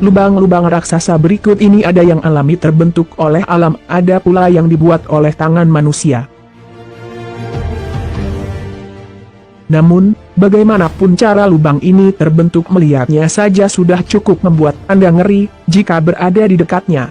Lubang-lubang raksasa berikut ini ada yang alami terbentuk oleh alam, ada pula yang dibuat oleh tangan manusia. Namun, bagaimanapun cara lubang ini terbentuk, melihatnya saja sudah cukup membuat Anda ngeri jika berada di dekatnya.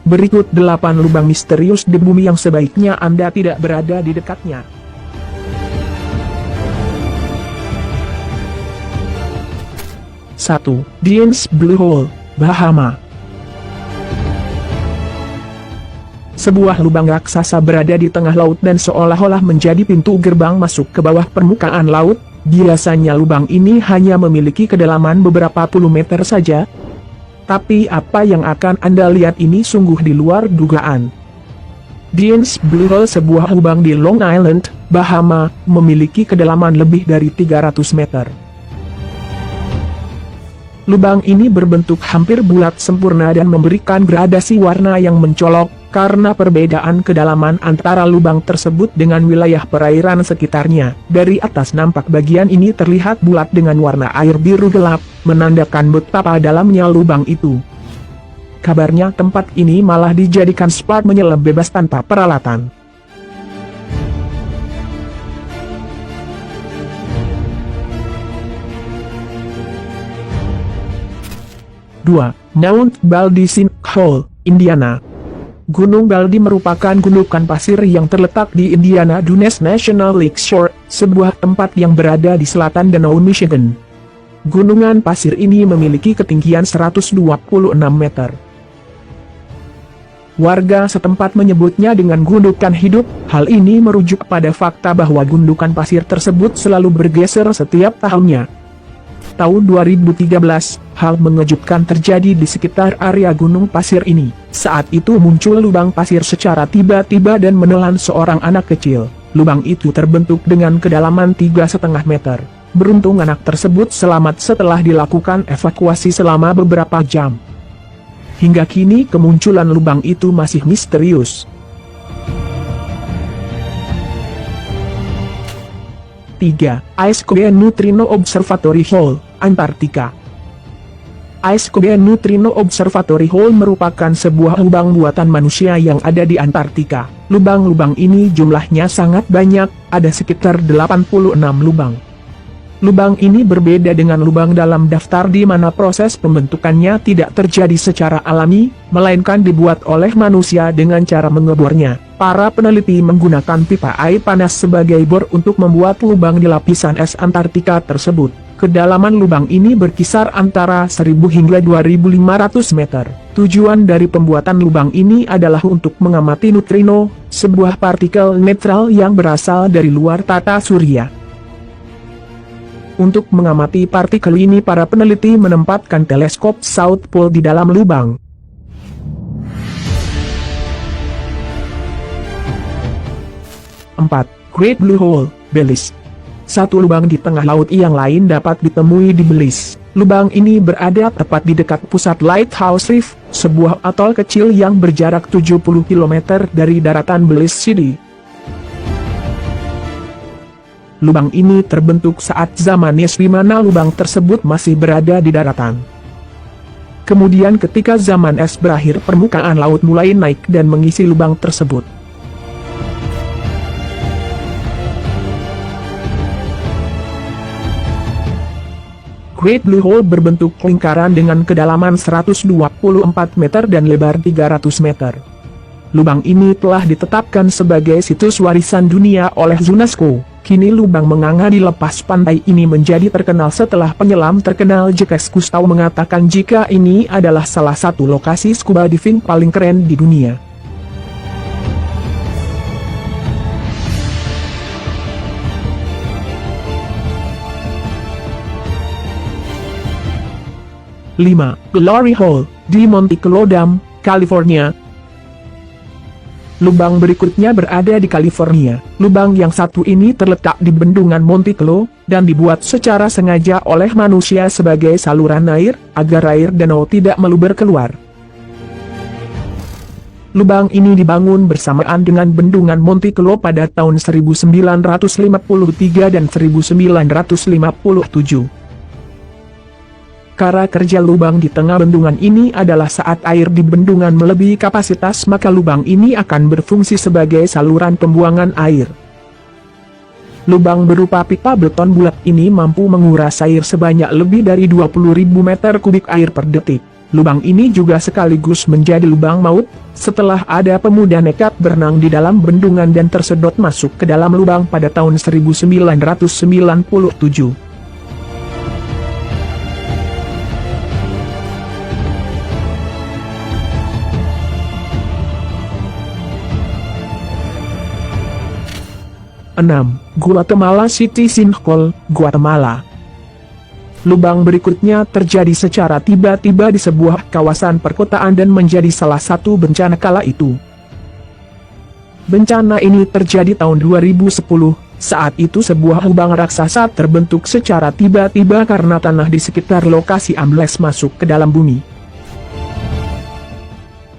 Berikut 8 lubang misterius di bumi yang sebaiknya Anda tidak berada di dekatnya. 1. Dean's Blue Hole, Bahama. Sebuah lubang raksasa berada di tengah laut dan seolah-olah menjadi pintu gerbang masuk ke bawah permukaan laut. Biasanya lubang ini hanya memiliki kedalaman beberapa puluh meter saja. Tapi apa yang akan Anda lihat ini sungguh di luar dugaan. Dean's Blue Hole, sebuah lubang di Long Island, Bahama, memiliki kedalaman lebih dari 300 meter. Lubang ini berbentuk hampir bulat sempurna dan memberikan gradasi warna yang mencolok, karena perbedaan kedalaman antara lubang tersebut dengan wilayah perairan sekitarnya. Dari atas nampak bagian ini terlihat bulat dengan warna air biru gelap, menandakan betapa dalamnya lubang itu. Kabarnya tempat ini malah dijadikan spot menyelam bebas tanpa peralatan. Mount Baldy Sinkhole, Indiana. Gunung Baldy merupakan gundukan pasir yang terletak di Indiana Dunes National Lakeshore, sebuah tempat yang berada di selatan Danau Michigan. Gunungan pasir ini memiliki ketinggian 126 meter. Warga setempat menyebutnya dengan gundukan hidup. Hal ini merujuk pada fakta bahwa gundukan pasir tersebut selalu bergeser setiap tahunnya. Tahun 2013, hal mengejutkan terjadi di sekitar area gunung pasir ini. Saat itu muncul lubang pasir secara tiba-tiba dan menelan seorang anak kecil. Lubang itu terbentuk dengan kedalaman 3,5 meter. Beruntung anak tersebut selamat setelah dilakukan evakuasi selama beberapa jam. Hingga kini kemunculan lubang itu masih misterius. 3. Ice Cube Neutrino Observatory Hole, Antartika. Ice Cube Neutrino Observatory Hole merupakan sebuah lubang buatan manusia yang ada di Antartika. Lubang-lubang ini jumlahnya sangat banyak, ada sekitar 86 lubang. Lubang ini berbeda dengan lubang dalam daftar di mana proses pembentukannya tidak terjadi secara alami, melainkan dibuat oleh manusia dengan cara mengebornya. Para peneliti menggunakan pipa air panas sebagai bor untuk membuat lubang di lapisan es Antartika tersebut. Kedalaman lubang ini berkisar antara 1000 hingga 2500 meter. Tujuan dari pembuatan lubang ini adalah untuk mengamati neutrino, sebuah partikel netral yang berasal dari luar tata surya. Untuk mengamati partikel ini, para peneliti menempatkan teleskop South Pole di dalam lubang. Great Blue Hole, Belize. Satu lubang di tengah laut yang lain dapat ditemui di Belize. Lubang ini berada tepat di dekat pusat Lighthouse Reef, sebuah atol kecil yang berjarak 70 km dari daratan Belize City. Lubang ini terbentuk saat zaman es di mana lubang tersebut masih berada di daratan. Kemudian ketika zaman es berakhir, permukaan laut mulai naik dan mengisi lubang tersebut. Great Blue Hole berbentuk lingkaran dengan kedalaman 124 meter dan lebar 300 meter. Lubang ini telah ditetapkan sebagai situs warisan dunia oleh UNESCO. Kini lubang menganga di lepas pantai ini menjadi terkenal setelah penyelam terkenal Jacques Cousteau mengatakan jika ini adalah salah satu lokasi scuba diving paling keren di dunia. Glory Hole, di Monte Claw Dam, California. Lubang berikutnya berada di California. Lubang yang satu ini terletak di bendungan Monte Claw, dan dibuat secara sengaja oleh manusia sebagai saluran air, agar air danau tidak meluber keluar. Lubang ini dibangun bersamaan dengan bendungan Monte Claw pada tahun 1953 dan 1957. Cara kerja lubang di tengah bendungan ini adalah saat air di bendungan melebihi kapasitas maka lubang ini akan berfungsi sebagai saluran pembuangan air. Lubang berupa pipa beton bulat ini mampu menguras air sebanyak lebih dari 20.000 meter kubik air per detik. Lubang ini juga sekaligus menjadi lubang maut, setelah ada pemuda nekat berenang di dalam bendungan dan tersedot masuk ke dalam lubang pada tahun 1997. Guatemala City Sinkhole, Guatemala. Lubang berikutnya terjadi secara tiba-tiba di sebuah kawasan perkotaan dan menjadi salah satu bencana kala itu. Bencana ini terjadi tahun 2010, saat itu sebuah lubang raksasa terbentuk secara tiba-tiba karena tanah di sekitar lokasi ambles masuk ke dalam bumi.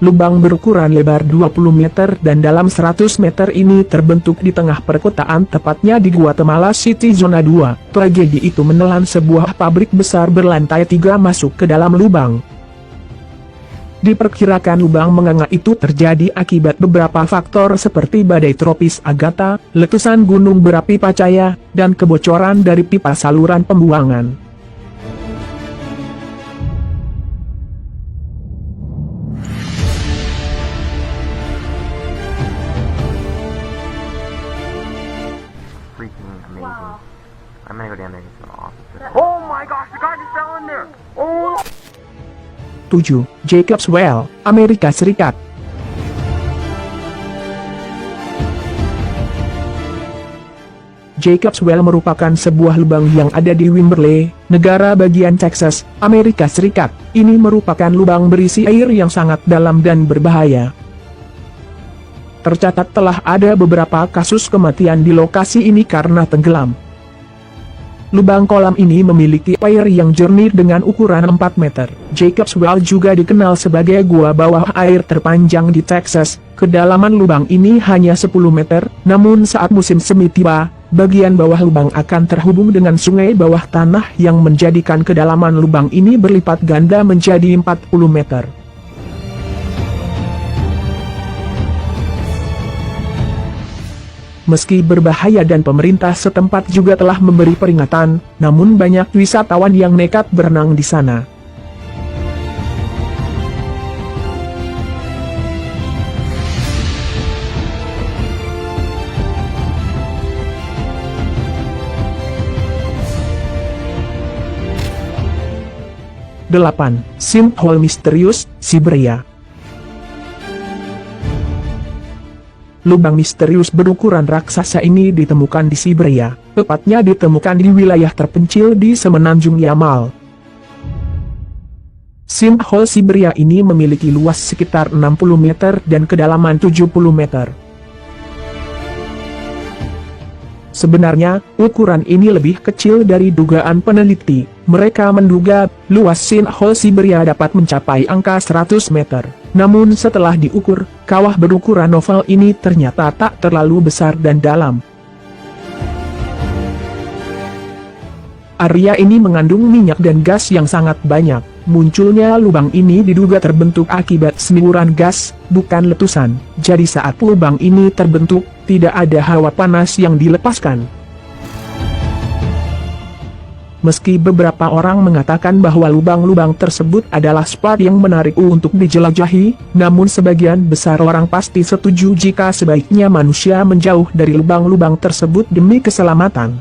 Lubang berukuran lebar 20 meter dan dalam 100 meter ini terbentuk di tengah perkotaan tepatnya di Guatemala City Zona 2. Tragedi itu menelan sebuah pabrik besar berlantai 3 masuk ke dalam lubang. Diperkirakan lubang menganga itu terjadi akibat beberapa faktor seperti badai tropis Agatha, letusan gunung berapi Pacaya, dan kebocoran dari pipa saluran pembuangan. Wow. I'm gonna go down there and get some officers. Oh my gosh, the guy just fell in there! Oh! 7. Jacob's Well, Amerika Serikat. Jacob's Well merupakan sebuah lubang yang ada di Wimberley, negara bagian Texas, Amerika Serikat. Ini merupakan lubang berisi air yang sangat dalam dan berbahaya. Tercatat telah ada beberapa kasus kematian di lokasi ini karena tenggelam. Lubang kolam ini memiliki air yang jernih dengan ukuran 4 meter. Jacob's Well juga dikenal sebagai gua bawah air terpanjang di Texas. Kedalaman lubang ini hanya 10 meter, namun saat musim semi tiba, bagian bawah lubang akan terhubung dengan sungai bawah tanah yang menjadikan kedalaman lubang ini berlipat ganda menjadi 40 meter. Meski berbahaya dan pemerintah setempat juga telah memberi peringatan, namun banyak wisatawan yang nekat berenang di sana. Sinkhole misterius, Siberia. Lubang misterius berukuran raksasa ini ditemukan di Siberia, tepatnya ditemukan di wilayah terpencil di semenanjung Yamal. Sinkhole Siberia ini memiliki luas sekitar 60 meter dan kedalaman 70 meter. Sebenarnya, ukuran ini lebih kecil dari dugaan peneliti. Mereka menduga, luas Sinkhole Siberia dapat mencapai angka 100 meter. Namun setelah diukur, kawah berukuran oval ini ternyata tak terlalu besar dan dalam. Area ini mengandung minyak dan gas yang sangat banyak. Munculnya lubang ini diduga terbentuk akibat semburan gas, bukan letusan. Jadi saat lubang ini terbentuk, tidak ada hawa panas yang dilepaskan. Meski beberapa orang mengatakan bahwa lubang-lubang tersebut adalah spot yang menarik untuk dijelajahi, namun sebagian besar orang pasti setuju jika sebaiknya manusia menjauh dari lubang-lubang tersebut demi keselamatan.